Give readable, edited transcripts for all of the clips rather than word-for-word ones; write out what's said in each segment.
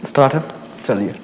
Start है। चलिए,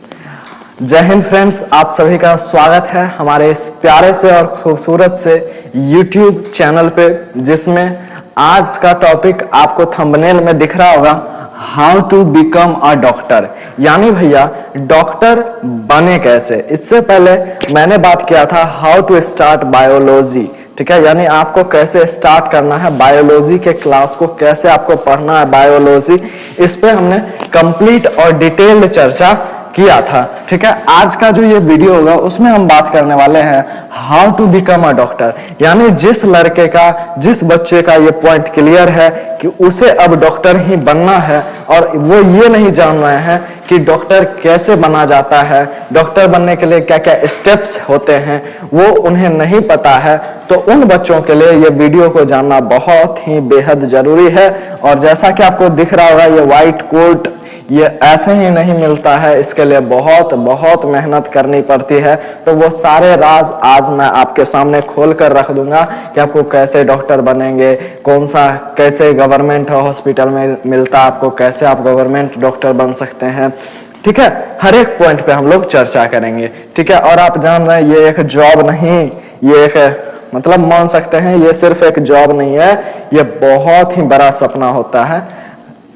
जय हिंद फ्रेंड्स, आप सभी का स्वागत है हमारे इस प्यारे से और खूबसूरत से YouTube चैनल पे, जिसमें आज का टॉपिक आपको थंबनेल में दिख रहा होगा, how to become a doctor. यानी भैया डॉक्टर बने कैसे। इससे पहले मैंने बात किया था हाउ टू स्टार्ट बायोलॉजी, ठीक है, यानी आपको कैसे स्टार्ट करना है बायोलॉजी के क्लास को, कैसे आपको पढ़ना है बायोलॉजी। इस पे हमने कंप्लीट और डिटेल्ड चर्चा किया था, ठीक है। आज का जो ये वीडियो होगा उसमें हम बात करने वाले हैं how to become a doctor, यानी जिस लड़के का, जिस बच्चे का ये पॉइंट क्लियर है कि उसे अब डॉक्टर ही बनना है और वो ये नहीं जान रहे हैं कि डॉक्टर कैसे बना जाता है, डॉक्टर बनने के लिए क्या क्या स्टेप्स होते हैं, वो उन्हें नहीं पता है, तो उन बच्चों के लिए ये वीडियो को जानना बहुत ही बेहद जरूरी है। और जैसा कि आपको दिख रहा होगा, ये व्हाइट कोट ये ऐसे ही नहीं मिलता है, इसके लिए बहुत बहुत मेहनत करनी पड़ती है। तो वो सारे राज आज मैं आपके सामने खोल कर रख दूंगा कि आपको कैसे डॉक्टर बनेंगे, कौन सा कैसे गवर्नमेंट हॉस्पिटल में मिलता है आपको, कैसे आप गवर्नमेंट डॉक्टर बन सकते हैं, ठीक है। हर एक पॉइंट पे हम लोग चर्चा करेंगे, ठीक है। और आप जान रहे हैं ये एक जॉब नहीं, ये एक मतलब मान सकते हैं ये सिर्फ एक जॉब नहीं है, ये बहुत ही बड़ा सपना होता है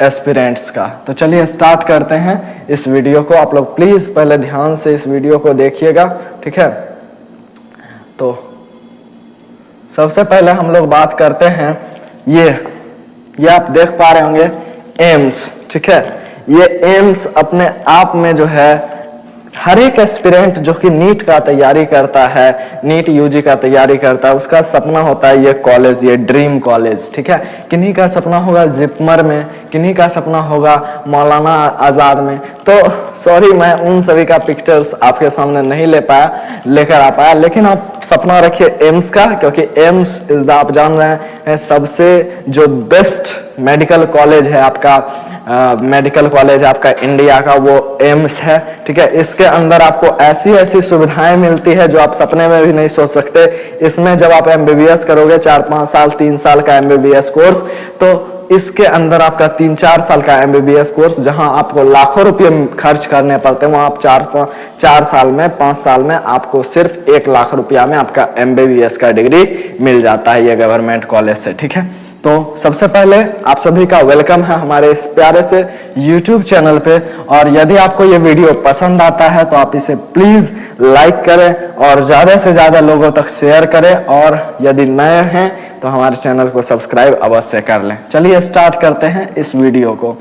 एस्पिरेंट्स का। तो चलिए स्टार्ट करते हैं इस वीडियो को। आप लोग प्लीज पहले ध्यान से इस वीडियो को देखिएगा, ठीक है। तो सबसे पहले हम लोग बात करते हैं, ये आप देख पा रहे होंगे एम्स, ठीक है। ये एम्स अपने आप में जो है हर एक एस्पिरेंट जो कि नीट का तैयारी करता है, नीट यूजी का तैयारी करता है, उसका सपना होता है ये कॉलेज, ये ड्रीम कॉलेज, ठीक है। किन्हीं का सपना होगा जिपमर में, किन्हीं का सपना होगा मौलाना आजाद में। तो सॉरी मैं उन सभी का पिक्चर्स आपके सामने नहीं लेकर आ पाया, लेकिन आप सपना रखिए एम्स का, क्योंकि एम्स इज द, आप जान रहे हैं, सबसे जो बेस्ट मेडिकल कॉलेज है आपका, मेडिकल कॉलेज आपका इंडिया का, वो एम्स है, ठीक है। इसके अंदर आपको ऐसी ऐसी सुविधाएं मिलती है जो आप सपने में भी नहीं सोच सकते। इसमें जब आप एमबीबीएस करोगे 4-5 साल 3 साल का एमबीबीएस कोर्स, तो इसके अंदर आपका 3-4 साल का एमबीबीएस कोर्स, जहां आपको लाखों रुपए खर्च करने पड़ते हैं, वहां आप 4 साल में 5 साल में आपको सिर्फ 1 लाख रुपया में आपका एमबीबीएस का डिग्री मिल जाता है ये गवर्नमेंट कॉलेज से, ठीक है। तो सबसे पहले आप सभी का वेलकम है हमारे इस प्यारे से YouTube चैनल पे। और यदि आपको ये वीडियो पसंद आता है तो आप इसे प्लीज लाइक करें और ज्यादा से ज्यादा लोगों तक शेयर करें, और यदि नए हैं तो हमारे चैनल को सब्सक्राइब अवश्य कर लें। चलिए स्टार्ट करते हैं इस वीडियो को।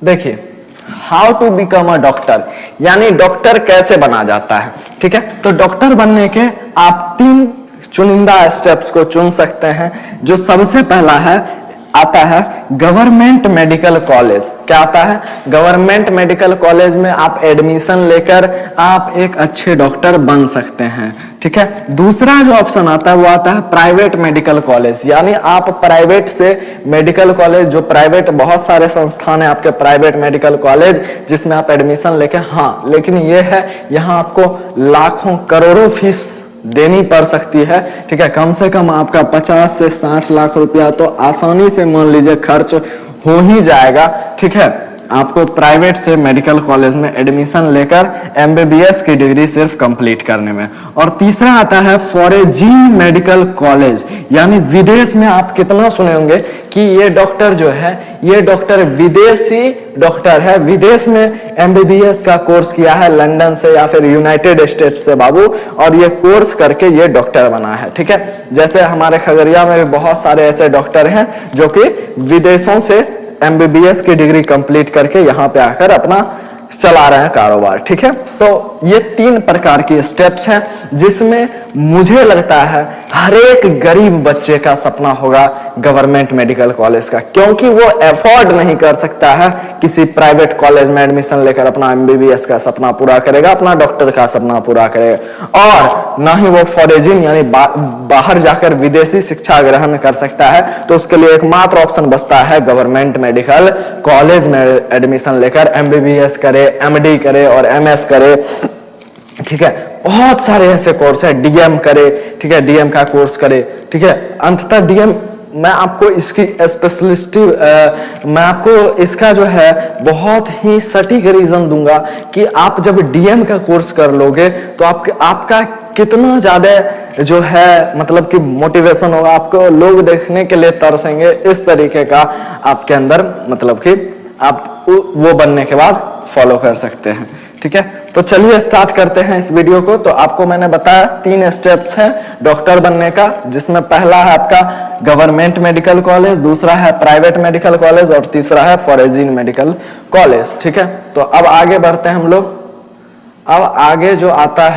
देखिए, how to become a doctor, यानी डॉक्टर कैसे बना जाता है, ठीक है। तो डॉक्टर बनने के आप 3 चुनिंदा स्टेप्स को चुन सकते हैं। जो सबसे पहला है आता है गवर्नमेंट मेडिकल कॉलेज। क्या आता है? गवर्नमेंट मेडिकल कॉलेज में आप एडमिशन लेकर आप एक अच्छे डॉक्टर बन सकते हैं, ठीक है। दूसरा जो ऑप्शन आता है वो आता है प्राइवेट मेडिकल कॉलेज, यानी आप प्राइवेट से मेडिकल कॉलेज, जो प्राइवेट बहुत सारे संस्थान है आपके प्राइवेट मेडिकल कॉलेज, जिसमें आप एडमिशन लेके, हाँ, लेकिन ये है यहाँ आपको लाखों करोड़ों फीस देनी पड़ सकती है, ठीक है। कम से कम आपका 50 से 60 लाख रुपया तो आसानी से मान लीजिए खर्च हो ही जाएगा, ठीक है, आपको प्राइवेट से मेडिकल कॉलेज में एडमिशन लेकर एमबीबीएस की डिग्री सिर्फ कंप्लीट करने में। और तीसरा आता है फॉरेन मेडिकल कॉलेज, यानी विदेश में आप कितना सुने होंगे कि ये डॉक्टर जो है, ये डॉक्टर विदेशी डॉक्टर है, विदेश में एमबीबीएस का कोर्स किया है लंदन से या फिर यूनाइटेड स्टेट्स से बाबू, और ये कोर्स करके ये डॉक्टर बना है, ठीक है। जैसे हमारे खगड़िया में भी बहुत सारे ऐसे डॉक्टर हैं जो कि विदेशों से एमबीबीएस की डिग्री कंप्लीट करके यहाँ पे आकर अपना चला रहे हैं कारोबार, ठीक है। तो ये 3 प्रकार की स्टेप्स हैं जिसमें मुझे लगता है हर एक गरीब बच्चे का सपना होगा गवर्नमेंट मेडिकल कॉलेज का, क्योंकि वो अफोर्ड नहीं कर सकता है किसी प्राइवेट कॉलेज में एडमिशन लेकर अपना एमबीबीएस का सपना पूरा करेगा, अपना डॉक्टर का सपना पूरा करेगा, और ना ही वो फॉरेन यानी बाहर जाकर विदेशी शिक्षा ग्रहण कर सकता है। तो उसके लिए एकमात्र ऑप्शन बचता है गवर्नमेंट मेडिकल कॉलेज में एडमिशन लेकर एमबीबीएस करे, एमडी करे और एमएस करे, ठीक है। बहुत सारे ऐसे कोर्स है, डीएम करे, ठीक है, डीएम का कोर्स करे, ठीक है। अंततः डीएम मैं आपको इसकी स्पेशलिस्ट मैं आपको इसका जो है बहुत ही सटीक रीजन दूंगा कि आप जब डीएम का कोर्स कर लोगे तो आपका कितना ज्यादा जो है मतलब कि मोटिवेशन होगा, आपको लोग देखने के लिए तरसेंगे, इस तरीके का आपके अंदर मतलब कि आप वो बनने के बाद फॉलो कर सकते हैं। ठीक है, तो चलिए स्टार्ट करते हैं इस वीडियो को। तो आपको मैंने बताया 3 स्टेप्स हैं डॉक्टर बनने का, जिसमें पहला है आपका गवर्नमेंट मेडिकल कॉलेज, दूसरा है प्राइवेट मेडिकल कॉलेज और तीसरा है फॉरेजिन मेडिकल कॉलेज। ठीक है, तो अब आगे बढ़ते हैं हम लोग। अब आगे जो आता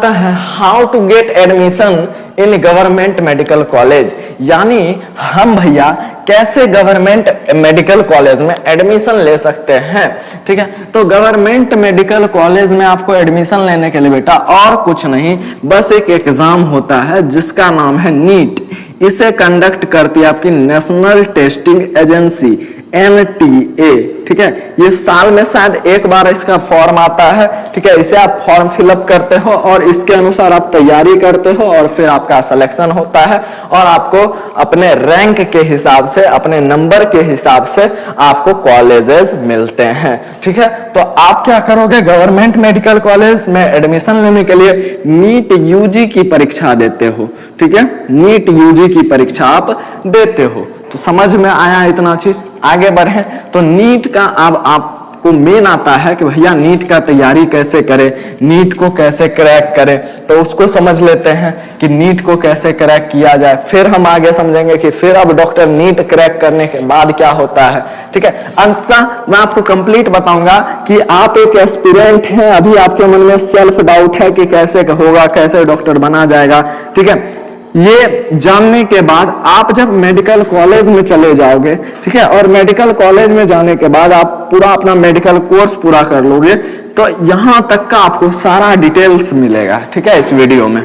है how to get admission in government medical college, यानी हम भैया कैसे गवर्नमेंट मेडिकल कॉलेज में एडमिशन ले सकते हैं। ठीक है, तो गवर्नमेंट मेडिकल कॉलेज में आपको एडमिशन लेने के लिए बेटा और कुछ नहीं, बस एक एग्जाम होता है जिसका नाम है नीट। इसे कंडक्ट करती है आपकी नेशनल टेस्टिंग एजेंसी NTA। ठीक है, ये साल में शायद एक बार इसका फॉर्म आता है। ठीक है, इसे आप फॉर्म फिलअप करते हो और इसके अनुसार आप तैयारी करते हो और फिर आपका सिलेक्शन होता है और आपको अपने रैंक के हिसाब से, अपने नंबर के हिसाब से आपको कॉलेजेस मिलते हैं। ठीक है, तो आप क्या करोगे, गवर्नमेंट मेडिकल कॉलेज में एडमिशन लेने के लिए नीट यूजी की परीक्षा देते हो। ठीक है, नीट यूजी की परीक्षा आप देते हो। तो समझ में आया इतना चीज। आगे बढ़े तो नीट का अब आपको मेन आता है कि भैया नीट का तैयारी कैसे करें, नीट को कैसे क्रैक करें, तो उसको समझ लेते हैं कि नीट को कैसे क्रैक किया जाए। फिर हम आगे समझेंगे कि फिर अब डॉक्टर नीट क्रैक करने के बाद क्या होता है। ठीक है, अंततः मैं आपको कंप्लीट बताऊंगा कि आप एक एस्पिरेंट हैं, अभी आपके मन में सेल्फ डाउट है कि कैसे होगा, कैसे डॉक्टर बना जाएगा। ठीक है, ये जानने के बाद आप जब मेडिकल कॉलेज में चले जाओगे, ठीक है, और मेडिकल कॉलेज में जाने के बाद आप पूरा अपना मेडिकल कोर्स पूरा कर लोगे, तो यहां तक का आपको सारा डिटेल्स मिलेगा। ठीक है, इस वीडियो में।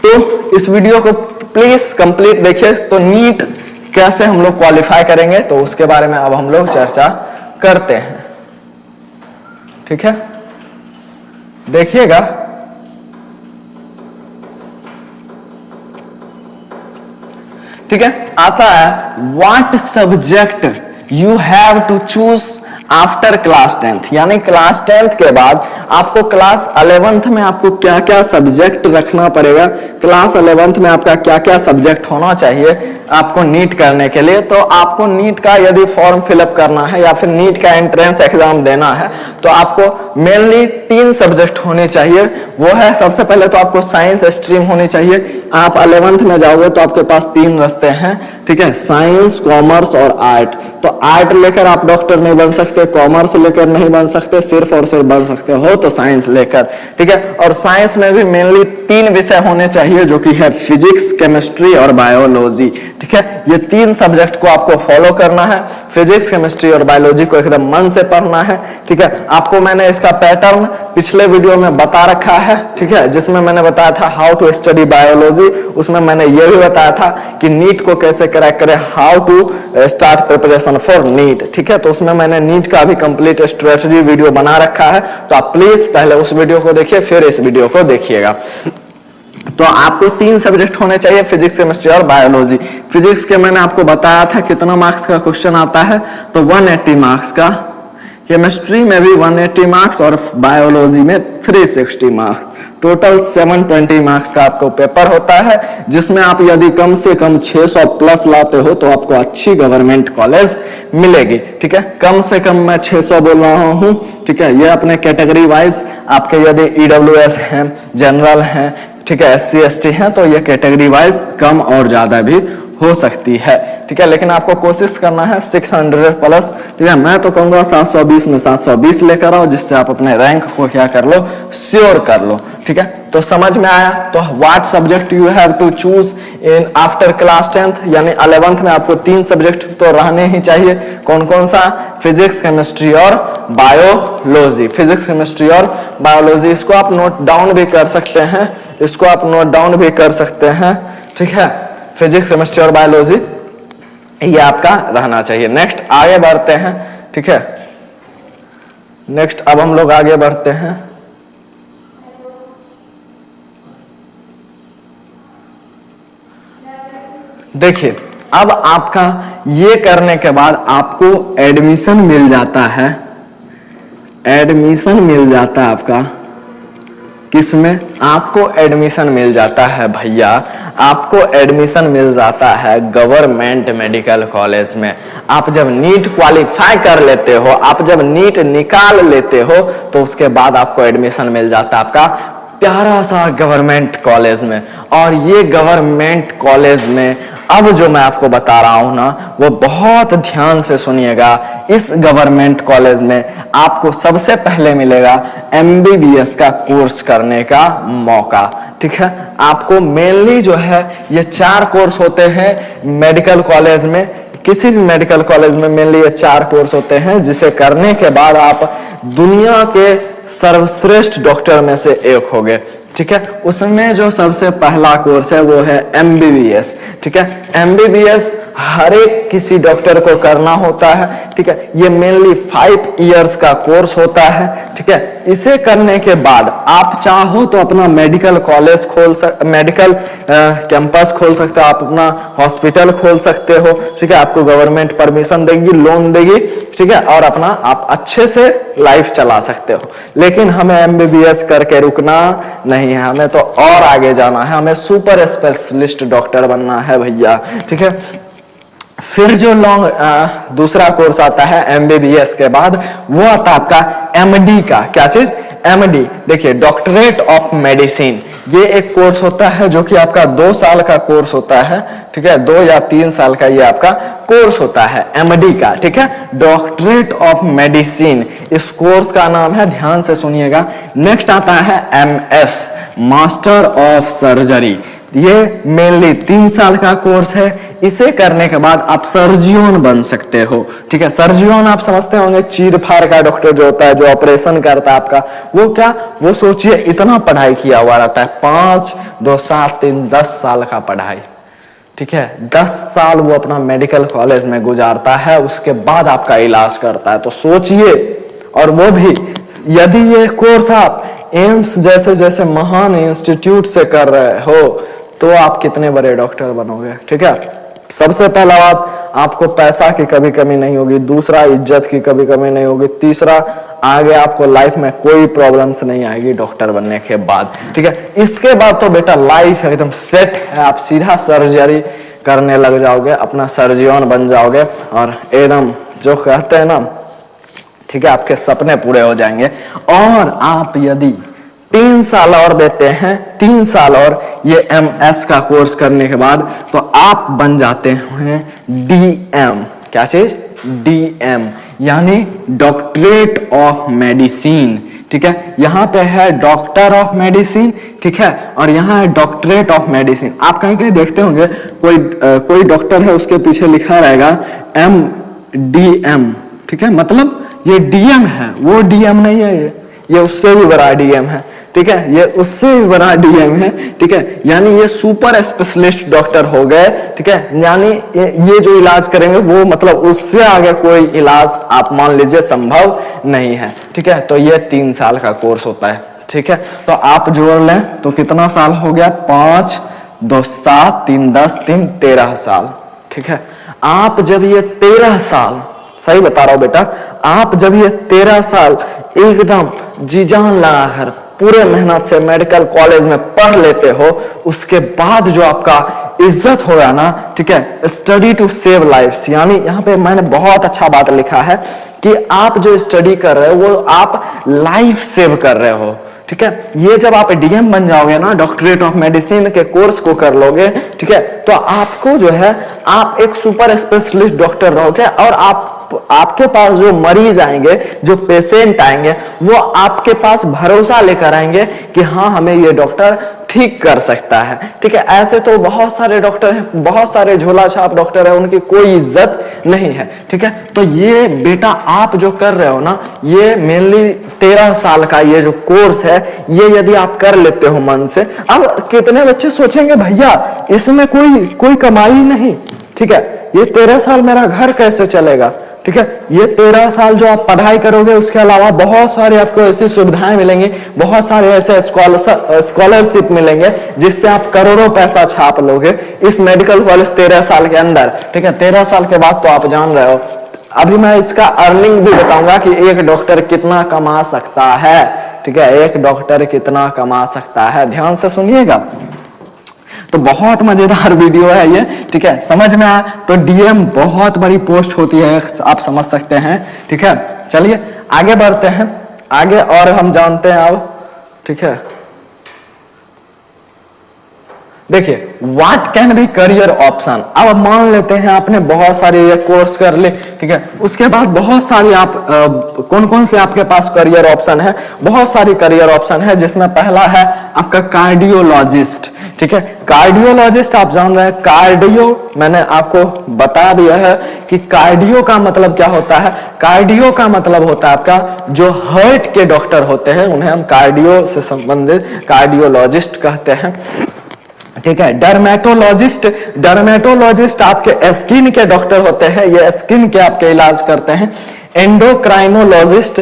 तो इस वीडियो को प्लीज कंप्लीट देखिए। तो नीट कैसे हम लोग क्वालिफाई करेंगे, तो उसके बारे में अब हम लोग चर्चा करते हैं। ठीक है, देखिएगा ठीक है, आता है what subject you have to choose after class 10th, यानी क्लास 10th के बाद आपको क्लास 11th में आपको क्या क्या सब्जेक्ट रखना पड़ेगा, क्लास 11th में आपका क्या क्या सब्जेक्ट होना चाहिए आपको नीट करने के लिए। तो आपको नीट का यदि फॉर्म फिलअप करना है या फिर नीट का एंट्रेंस एग्जाम देना है तो आपको मेनली 3 सब्जेक्ट होने चाहिए। वो है सबसे पहले तो आपको साइंस स्ट्रीम होनी चाहिए। आप 11th में जाओगे तो आपके पास 3 रास्ते हैं। ठीक है, साइंस, कॉमर्स और आर्ट। तो आर्ट लेकर आप डॉक्टर नहीं बन सकते, कॉमर्स लेकर नहीं बन सकते, सिर्फ और सिर्फ बन सकते हो तो साइंस लेकर। ठीक है, और साइंस में भी मेनली 3 विषय होने चाहिए जो कि है फिजिक्स, केमिस्ट्री और बायोलॉजी। ठीक है, ये 3 सब्जेक्ट को आपको फॉलो करना है। फिजिक्स, केमिस्ट्री और बायोलॉजी को एकदम मन से पढ़ना है। ठीक है, आपको मैंने इसका पैटर्न पिछले वीडियो में बता रखा है। ठीक है, जिसमें मैंने बताया था हाउ टू स्टडी बायोलॉजी, उसमें मैंने ये भी बताया था कि नीट को कैसे क्रैक करें, how to start preparation for NEET. ठीक है, तो उसमें मैंने नीट का भी कंप्लीट स्ट्रेटजी वीडियो बना रखा है। तो आप प्लीज पहले उस वीडियो को देखिए, फिर इस वीडियो को देखिएगा। तो आपको 3 सब्जेक्ट होने चाहिए, फिजिक्स, केमिस्ट्री और बायोलॉजी। फिजिक्स के मैंने आपको बताया था कितना मार्क्स का क्वेश्चन आता है, तो 180 मार्क्स का, केमिस्ट्री में भी 180 मार्क्स और बायोलॉजी में 360 मार्क्स, टोटल 720 मार्क्स का आपको पेपर होता है, जिसमें आप यदि कम से कम 600 प्लस लाते हो तो आपको अच्छी गवर्नमेंट कॉलेज मिलेगी। ठीक है, कम से कम मैं 600 बोल रहा हूं। ठीक है, ये अपने कैटेगरी वाइज आपके यदि EWS हैं, जनरल हैं, ठीक है, SC ST हैं, तो ये कैटेगरी वाइज कम और ज्यादा भी हो सकती है। ठीक है, लेकिन आपको कोशिश करना है 600 प्लस। ठीक है, मैं तो कहूंगा 720 में 720 लेकर आओ, जिससे आप अपने रैंक को क्या कर लो, श्योर कर लो। ठीक है, तो समझ में आया। तो what subject you have to choose in after class 10th, यानी 11th में आपको 3 सब्जेक्ट तो रहने ही चाहिए। कौन कौन सा, फिजिक्स, केमिस्ट्री और बायोलॉजी। फिजिक्स, केमिस्ट्री और बायोलॉजी, इसको आप नोट डाउन भी कर सकते हैं, इसको आप नोट डाउन भी कर सकते हैं। ठीक है, फिजिक्स, केमिस्ट्री और बायोलॉजी ये आपका रहना चाहिए। नेक्स्ट आगे बढ़ते हैं। ठीक है, नेक्स्ट अब हम लोग आगे बढ़ते हैं। देखिए अब आपका ये करने के बाद आपको एडमिशन मिल जाता है, एडमिशन मिल जाता है आपका किसमें, आपको एडमिशन मिल जाता है भैया, आपको एडमिशन मिल जाता है गवर्नमेंट मेडिकल कॉलेज में। आप जब नीट क्वालिफाई कर लेते हो, आप जब नीट निकाल लेते हो, तो उसके बाद आपको एडमिशन मिल जाता है आपका प्यारा सा गवर्नमेंट कॉलेज में। और ये गवर्नमेंट कॉलेज में अब जो मैं आपको बता रहा हूं ना, वो बहुत ध्यान से सुनिएगा। इस गवर्नमेंट कॉलेज में आपको सबसे पहले मिलेगा एमबीबीएस का कोर्स करने का मौका, ठीक है। आपको मेनली जो है ये 4 कोर्स होते हैं मेडिकल कॉलेज में, किसी भी मेडिकल कॉलेज में मेनली ये 4 कोर्स होते हैं, जिसे करने के बाद आप दुनिया के सर्वश्रेष्ठ डॉक्टर में से एक होगे, ठीक है। उसमें जो सबसे पहला कोर्स है वो है एमबीबीएस, ठीक है। एमबीबीएस हर एक किसी डॉक्टर को करना होता है, ठीक है। ये मेनली 5 इयर्स का कोर्स होता है, ठीक है। इसे करने के बाद आप चाहो तो अपना मेडिकल कॉलेज मेडिकल कैंपस खोल सकते हो, आप अपना हॉस्पिटल खोल सकते हो, ठीक है। आपको गवर्नमेंट परमिशन देगी, लोन देगी, ठीक है, और अपना आप अच्छे से लाइफ चला सकते हो। लेकिन हमें एमबीबीएस करके रुकना नहीं है, हमें तो और आगे जाना है, हमें सुपर स्पेशलिस्ट डॉक्टर बनना है भैया, ठीक है। फिर जो दूसरा कोर्स आता है एमबीबीएस के बाद, वो आता है आपका एमडी का। क्या चीज? एमडी। देखिए डॉक्टरेट ऑफ मेडिसिन, ये एक कोर्स होता है जो कि आपका 2 साल का कोर्स होता है, ठीक है। 2 या 3 साल का ये आपका कोर्स होता है एमडी का, ठीक है, डॉक्टरेट ऑफ मेडिसिन। इस कोर्स का नाम है, ध्यान से सुनिएगा। नेक्स्ट आता है एमएस, मास्टर ऑफ सर्जरी। ये मेनली 3 साल का कोर्स है। इसे करने के बाद आप सर्जियन बन सकते हो, ठीक है। सर्जियन आप समझते होंगे, चीर फाड़ का डॉक्टर जो होता है, जो ऑपरेशन करता है आपका, वो क्या, वो सोचिए इतना पढ़ाई किया हुआ रहता है, 5, 2, 7, 3, 10 साल का पढ़ाई, ठीक है। 10 साल वो अपना मेडिकल कॉलेज में गुजारता है, उसके बाद आपका इलाज करता है। तो सोचिए, और वो भी यदि ये कोर्स आप एम्स जैसे जैसे महान इंस्टीट्यूट से कर रहे हो, तो आप कितने बड़े डॉक्टर बनोगे, ठीक है। सबसे पहला बात, आपको पैसा की कभी कमी नहीं होगी। दूसरा, इज्जत की कभी कमी नहीं होगी। तीसरा, आगे आपको लाइफ में कोई प्रॉब्लम्स नहीं आएगी डॉक्टर बनने के बाद, ठीक है। इसके बाद तो बेटा लाइफ एकदम सेट है, आप सीधा सर्जरी करने लग जाओगे, अपना सर्जियन बन जाओगे, और एकदम जो कहते हैं ना, ठीक है, आपके सपने पूरे हो जाएंगे। और आप यदि 3 साल और देते हैं, 3 साल और ये एमएस का कोर्स करने के बाद, तो आप बन जाते हैं डीएम। क्या चीज? डीएम, यानी डॉक्टरेट ऑफ मेडिसिन, ठीक है। यहाँ पे है डॉक्टर ऑफ मेडिसिन, ठीक है, और यहाँ है डॉक्टरेट ऑफ मेडिसिन। आप कहीं कहीं देखते होंगे कोई डॉक्टर है, उसके पीछे लिखा रहेगा MDM, ठीक है, मतलब ये डीएम है, वो डीएम नहीं है, ये उससे भी बड़ा डीएम है, ठीक है, ये उससे भी बड़ा डीएम है, ठीक है। यानी ये सुपर स्पेशलिस्ट डॉक्टर हो गए, ठीक है। यानी ये जो इलाज करेंगे वो मतलब उससे आगे कोई इलाज आप मान लीजिए संभव नहीं है, ठीक है। तो ये 3 साल का कोर्स होता है, ठीक है। तो आप जोड़ लें तो कितना साल हो गया? 5, 2, 7, 3, 10, 3, 13 साल, ठीक है। आप जब ये 13 साल, सही बता रहा हूं बेटा, आप जब ये 13 साल एकदम जी जान लगाकर पूरे मेहनत से मेडिकल कॉलेज में पढ़ लेते हो, उसके बाद जो आपका इज्जत होगा ना, ठीक है, स्टडी टू सेव लाइफ्स, यानी यहाँ पे मैंने बहुत अच्छा बात लिखा है कि आप जो स्टडी कर रहे हो वो आप लाइफ सेव कर रहे हो, ठीक है। ये जब आप डीएम बन जाओगे ना, डॉक्टरेट ऑफ मेडिसिन के कोर्स को कर लोगे, ठीक है, तो आपको जो है आप एक सुपर स्पेशलिस्ट डॉक्टर रहोगे, और आपके पास जो मरीज आएंगे, जो पेशेंट आएंगे, वो आपके पास भरोसा लेकर आएंगे कि हाँ, हमें ये डॉक्टर ठीक कर सकता है, ठीक है। ऐसे तो बहुत सारे डॉक्टर हैं, बहुत सारे झोला छाप डॉक्टर हैं, उनकी कोई इज्जत नहीं है, ठीक है। तो ये बेटा आप जो कर रहे हो ना, ये मेनली 13 साल का ये जो कोर्स है, ये यदि आप कर लेते हो मन से, अब कितने बच्चे सोचेंगे भैया इसमें कोई कमाई नहीं, ठीक है, ये 13 साल मेरा घर कैसे चलेगा, ठीक है। ये 13 साल जो आप पढ़ाई करोगे, उसके अलावा बहुत सारे आपको ऐसी सुविधाएं मिलेंगी, बहुत सारे ऐसे स्कॉलरशिप मिलेंगे जिससे आप करोड़ों पैसा छाप लोगे इस मेडिकल कॉलेज 13 साल के अंदर, ठीक है। 13 साल के बाद तो आप जान रहे हो। अभी मैं इसका अर्निंग भी बताऊंगा कि एक डॉक्टर कितना कमा सकता है, ठीक है। एक डॉक्टर कितना कमा सकता है, ध्यान से सुनिएगा। तो बहुत मजेदार वीडियो है ये, ठीक है। समझ में आया तो डीएम बहुत बड़ी पोस्ट होती है, आप समझ सकते हैं, ठीक है। चलिए आगे बढ़ते हैं आगे और हम जानते हैं अब, ठीक है। देखिए what can be career option. अब मान लेते हैं आपने बहुत सारे ये कोर्स कर ले, ठीक है। उसके बाद बहुत सारी आप कौन कौन से आपके पास करियर ऑप्शन है, बहुत सारी करियर ऑप्शन है, जिसमें पहला है आपका कार्डियोलॉजिस्ट, ठीक है। कार्डियोलॉजिस्ट आप जान रहे हैं, कार्डियो मैंने आपको बता दिया है कि कार्डियो का मतलब क्या होता है। कार्डियो का मतलब होता है आपका जो हार्ट के डॉक्टर होते हैं उन्हें हम कार्डियो से संबंधित कार्डियोलॉजिस्ट कहते हैं, ठीक है। डर्मेटोलॉजिस्ट आपके स्किन के डॉक्टर होते हैं, ये स्किन के आपके इलाज करते हैं। एंडोक्राइनोलॉजिस्ट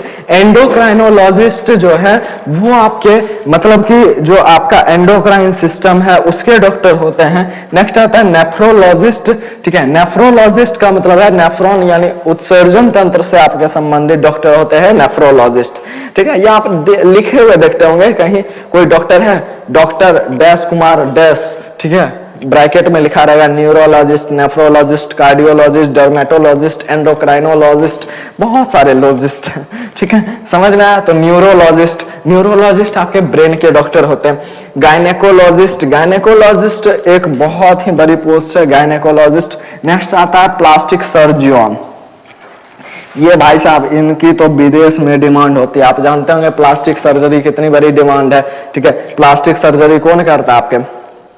जो है वो आपके मतलब कि जो आपका एंडोक्राइन सिस्टम है उसके डॉक्टर होते हैं। नेक्स्ट आता है नेफ्रोलॉजिस्ट, ठीक है। नेफ्रोलॉजिस्ट का मतलब है नेफ्रॉन यानी उत्सर्जन तंत्र से आपके संबंधित डॉक्टर होते हैं नेफ्रोलॉजिस्ट, ठीक है। ये आप लिखे हुए देखते होंगे कहीं कोई डॉक्टर है, डॉक्टर डैश कुमार डैश, ठीक है, ब्रैकेट में लिखा रहेगा neurologist, nephrologist, cardiologist, dermatologist, endocrinologist, बहुत सारे लॉजिस्ट, ठीक है। समझ में आया तो न्यूरोलॉजिस्ट आपके ब्रेन के डॉक्टर होते हैं। गायनेकोलॉजिस्ट एक बहुत ही बड़ी पोस्ट है, गायनेकोलॉजिस्ट। नेक्स्ट आता है प्लास्टिक सर्जन। ये भाई साहब इनकी तो विदेश में डिमांड होती है, आप जानते होंगे प्लास्टिक सर्जरी कितनी बड़ी डिमांड है, ठीक है। प्लास्टिक सर्जरी कौन करता है आपके,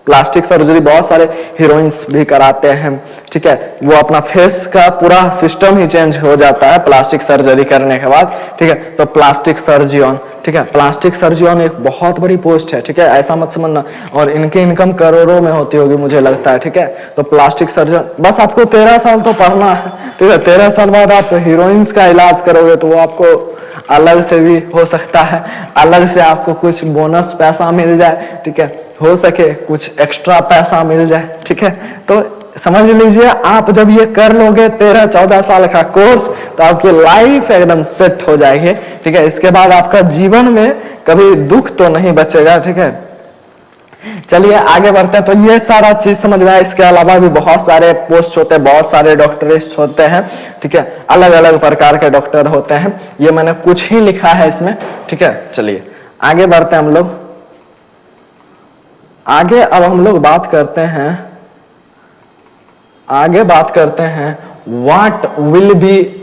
प्लास्टिक सर्जरी बहुत सारे हीरोइंस भी कराते हैं, ठीक है। वो अपना फेस का पूरा सिस्टम ही चेंज हो जाता है प्लास्टिक सर्जरी करने के बाद, ठीक है। तो प्लास्टिक सर्जन, ठीक है। प्लास्टिक सर्जन एक बहुत बड़ी पोस्ट है, ठीक है, ऐसा मत समझना। और इनकी इनकम करोड़ों में होती होगी मुझे लगता है, ठीक है। तो प्लास्टिक सर्जन बस आपको 13 साल तो पढ़ना है, ठीक है। 13 साल बाद आप हीरोइंस का इलाज करोगे तो वो आपको अलग से भी हो सकता है, अलग से आपको कुछ बोनस पैसा मिल जाए, ठीक है, हो सके कुछ एक्स्ट्रा पैसा मिल जाए, ठीक है। तो समझ लीजिए आप जब ये कर लोगे 13-14 साल का कोर्स तो आपकी लाइफ एकदम सेट हो जाएगी, ठीक है। इसके बाद आपका जीवन में कभी दुख तो नहीं बचेगा, ठीक है। चलिए आगे बढ़ते हैं। तो ये सारा चीज समझ में आया। इसके अलावा भी बहुत सारे पोस्ट होते हैं, बहुत सारे डॉक्टरिस्ट होते हैं, ठीक है। अलग अलग प्रकार के डॉक्टर होते हैं, ये मैंने कुछ ही लिखा है इसमें, ठीक है। चलिए आगे बढ़ते हैं हम लोग आगे। अब हम लोग बात करते हैं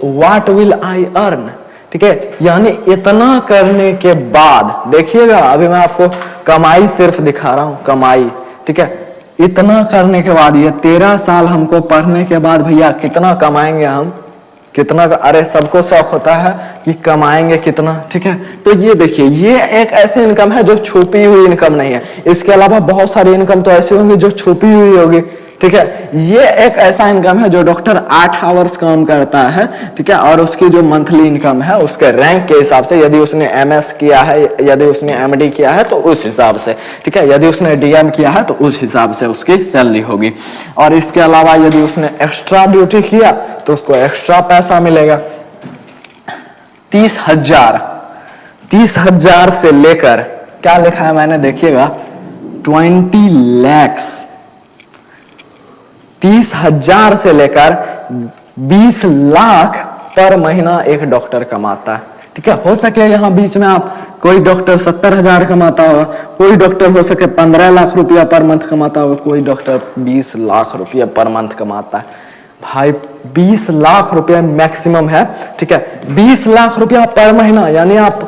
व्हाट विल आई अर्न, ठीक है। यानी इतना करने के बाद, देखिएगा अभी मैं आपको कमाई सिर्फ दिखा रहा हूं, कमाई, ठीक है। इतना करने के बाद ये 13 साल हमको पढ़ने के बाद भैया कितना कमाएंगे हम, कितना, अरे सबको शौक होता है कि कमाएंगे कितना, ठीक है। तो ये देखिए ये एक ऐसी इनकम है जो छुपी हुई इनकम नहीं है। इसके अलावा बहुत सारी इनकम तो ऐसी होंगी जो छुपी हुई होगी, ठीक है। ये एक ऐसा इनकम है जो डॉक्टर 8 आवर्स काम करता है, ठीक है। और उसकी जो मंथली इनकम है उसके रैंक के हिसाब से, यदि उसने एमएस किया है, यदि उसने एमडी किया है तो उस हिसाब से, ठीक है। यदि उसने डीएम किया है तो उस हिसाब से उसकी सैलरी होगी। और इसके अलावा यदि उसने एक्स्ट्रा ड्यूटी किया तो उसको एक्स्ट्रा पैसा मिलेगा। 30,000 से लेकर, क्या लिखा है मैंने देखिएगा, 20 lakhs, 30,000 से लेकर 20 लाख पर महीना एक डॉक्टर कमाता है, ठीक है। हो सके यहाँ बीच में आप कोई डॉक्टर 70,000 कमाता होगा, कोई डॉक्टर हो सके 15 लाख रुपया पर मंथ कमाता होगा, कोई डॉक्टर 20 लाख रुपया पर मंथ कमाता है। भाई 20 लाख रुपया मैक्सिमम है, ठीक है। 20 लाख रुपया पर महीना, यानी आप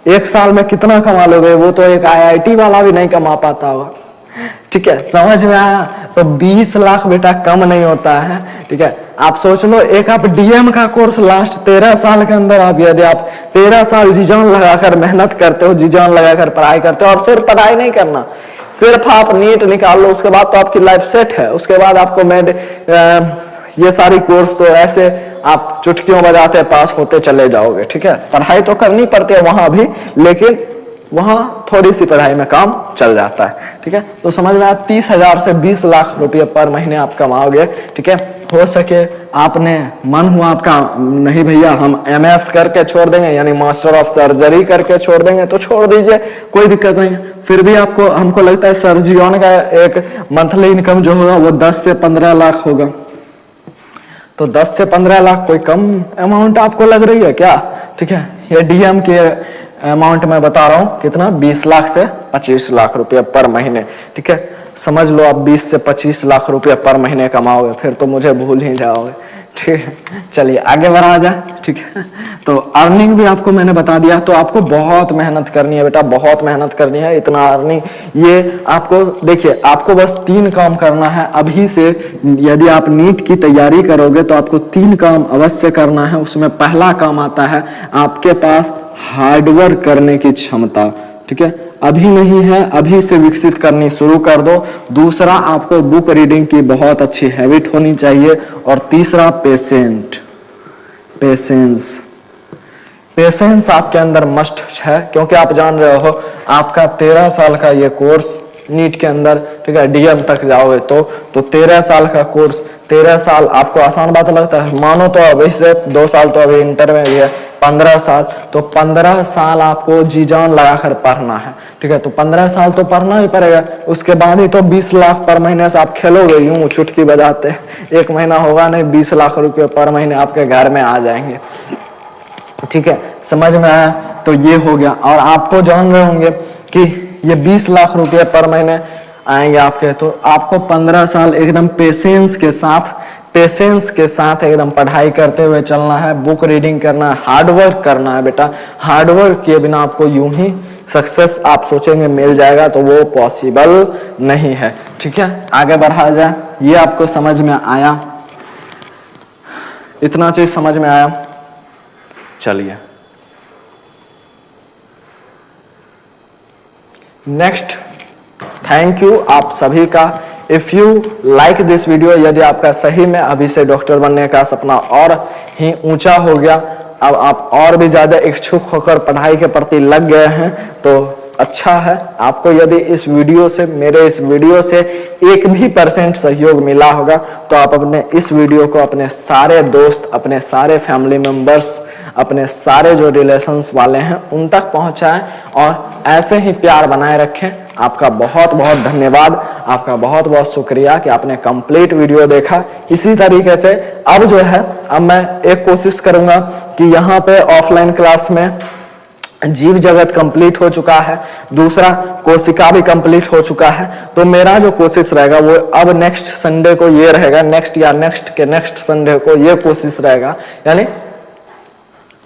एक साल में कितना कमा लोगे, वो तो एक आईआईटी वाला भी नहीं कमा पाता होगा, ठीक है। समझ में आया। तो 20 लाख बेटा कम नहीं होता है, ठीक है। आप सोच लो एक आप डीएम का कोर्स लास्ट 13 साल के अंदर आप, यदि आप 13 साल जी जान लगाकर मेहनत करते हो, जी जान लगाकर पढ़ाई करते हो, और सिर्फ पढ़ाई नहीं करना, सिर्फ आप नीट निकाल लो, उसके बाद तो आपकी लाइफ सेट है। उसके बाद आपको ये सारी कोर्स तो ऐसे आप चुटकियों बजाते पास होते चले जाओगे। ठीक है, पढ़ाई तो करनी पड़ती है वहां भी, लेकिन वहां थोड़ी सी पढ़ाई में काम चल जाता है। ठीक है, तो समझ में आया, 30,000 से 20 लाख रुपए पर महीने आप कमाओगे। ठीक है, हो सके आपने मन हुआ आपका नहीं भैया हम MS करके छोड़ देंगे, यानी मास्टर ऑफ सर्जरी करके छोड़ देंगे, तो छोड़ दीजिए, कोई दिक्कत नहीं है। फिर भी आपको हमको लगता है सर्जियन का एक मंथली इनकम जो होगा वो 10 से 15 लाख होगा। तो 10 से 15 लाख कोई कम अमाउंट आपको लग रही है क्या? ठीक है, ये DM के अमाउंट मैं बता रहा हूं कितना, 20 लाख से 25 लाख रुपए पर महीने। ठीक है, समझ लो आप 20 से 25 लाख रुपए पर महीने कमाओगे, फिर तो मुझे भूल ही जाओगे। ठीक है, चलिए आगे बढ़ा जाए। ठीक है, तो अर्निंग भी आपको मैंने बता दिया, तो आपको बहुत मेहनत करनी है बेटा, बहुत मेहनत करनी है। इतना अर्निंग ये आपको, देखिए आपको बस 3 काम करना है अभी से। यदि आप नीट की तैयारी करोगे तो आपको 3 काम अवश्य करना है। उसमें पहला काम आता है आपके पास हार्डवर्क करने की क्षमता। ठीक है, अभी नहीं है, अभी से विकसित करनी शुरू कर दो। दूसरा, आपको बुक रीडिंग की बहुत अच्छी हैबिट होनी चाहिए। और तीसरा, पेशेंस आपके अंदर मस्ट है, क्योंकि आप जान रहे हो आपका 13 साल का ये कोर्स नीट के अंदर, ठीक है, DM तक जाओगे तो 13 साल का कोर्स, 13 साल आपको आसान बात लगता है? मानो तो अभी से 2 साल तो अभी इंटर में भी है, 15 साल, तो 15 साल आपको जी जान लगाकर पढ़ना है। ठीक है, तो 15 साल तो पढ़ना ही पड़ेगा। उसके बाद ही तो 20 लाख पर महीने से आप खेलोगे यूं चुटकी बजाते। 1 महीना होगा नहीं, 20 लाख रुपए पर महीने आपके घर में आ जाएंगे। ठीक है, समझ में आया? तो ये हो गया। और आपको जान रहे होंगे कि ये 20 लाख रुपए पर महीने आएंगे आपके, तो आपको 15 साल एकदम पेशेंस के साथ एकदम पढ़ाई करते हुए चलना है, बुक रीडिंग करना है, हार्डवर्क करना है बेटा। हार्डवर्क किए बिना आपको यूं ही सक्सेस आप सोचेंगे मिल जाएगा, तो वो पॉसिबल नहीं है। ठीक है, आगे बढ़ा जाए। ये आपको समझ में आया? इतना चीज समझ में आया? चलिए नेक्स्ट, थैंक यू आप सभी का। If you like this video, यदि आपका सही में अभी से डॉक्टर बनने का सपना और ही ऊंचा हो गया, अब आप और भी ज्यादा इच्छुक होकर पढ़ाई के प्रति लग गए हैं, तो अच्छा है। आपको यदि इस वीडियो से, मेरे इस वीडियो से 1 भी % सहयोग मिला होगा, तो आप अपने इस वीडियो को अपने सारे दोस्त, अपने सारे फैमिली मेंबर्स, अपने सारे जो रिलेशंस वाले हैं उन तक पहुंचाएं और ऐसे ही प्यार बनाए रखें। आपका बहुत बहुत धन्यवाद, आपका बहुत बहुत शुक्रिया कि आपने कंप्लीट वीडियो देखा। इसी तरीके से अब जो है, अब मैं एक कोशिश करूंगा कि यहाँ पे ऑफलाइन क्लास में जीव जगत कंप्लीट हो चुका है, दूसरा कोशिका भी कंप्लीट हो चुका है। तो मेरा जो कोशिश रहेगा वो अब नेक्स्ट संडे को ये रहेगा, नेक्स्ट या नेक्स्ट के नेक्स्ट संडे को ये कोशिश रहेगा, यानी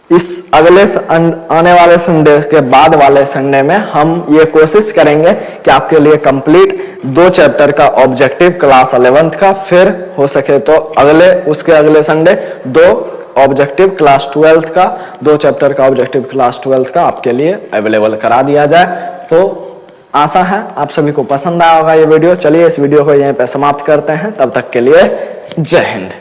इस अगले आने वाले संडे के बाद वाले संडे में हम ये कोशिश करेंगे कि आपके लिए कंप्लीट 2 चैप्टर का ऑब्जेक्टिव क्लास 11th का, फिर हो सके तो उसके अगले संडे 2 ऑब्जेक्टिव क्लास 12th का, 2 चैप्टर का ऑब्जेक्टिव क्लास 12th का आपके लिए अवेलेबल करा दिया जाए। तो आशा है आप सभी को पसंद आया होगा ये वीडियो। चलिए इस वीडियो को यहीं पे समाप्त करते हैं, तब तक के लिए जय हिंद।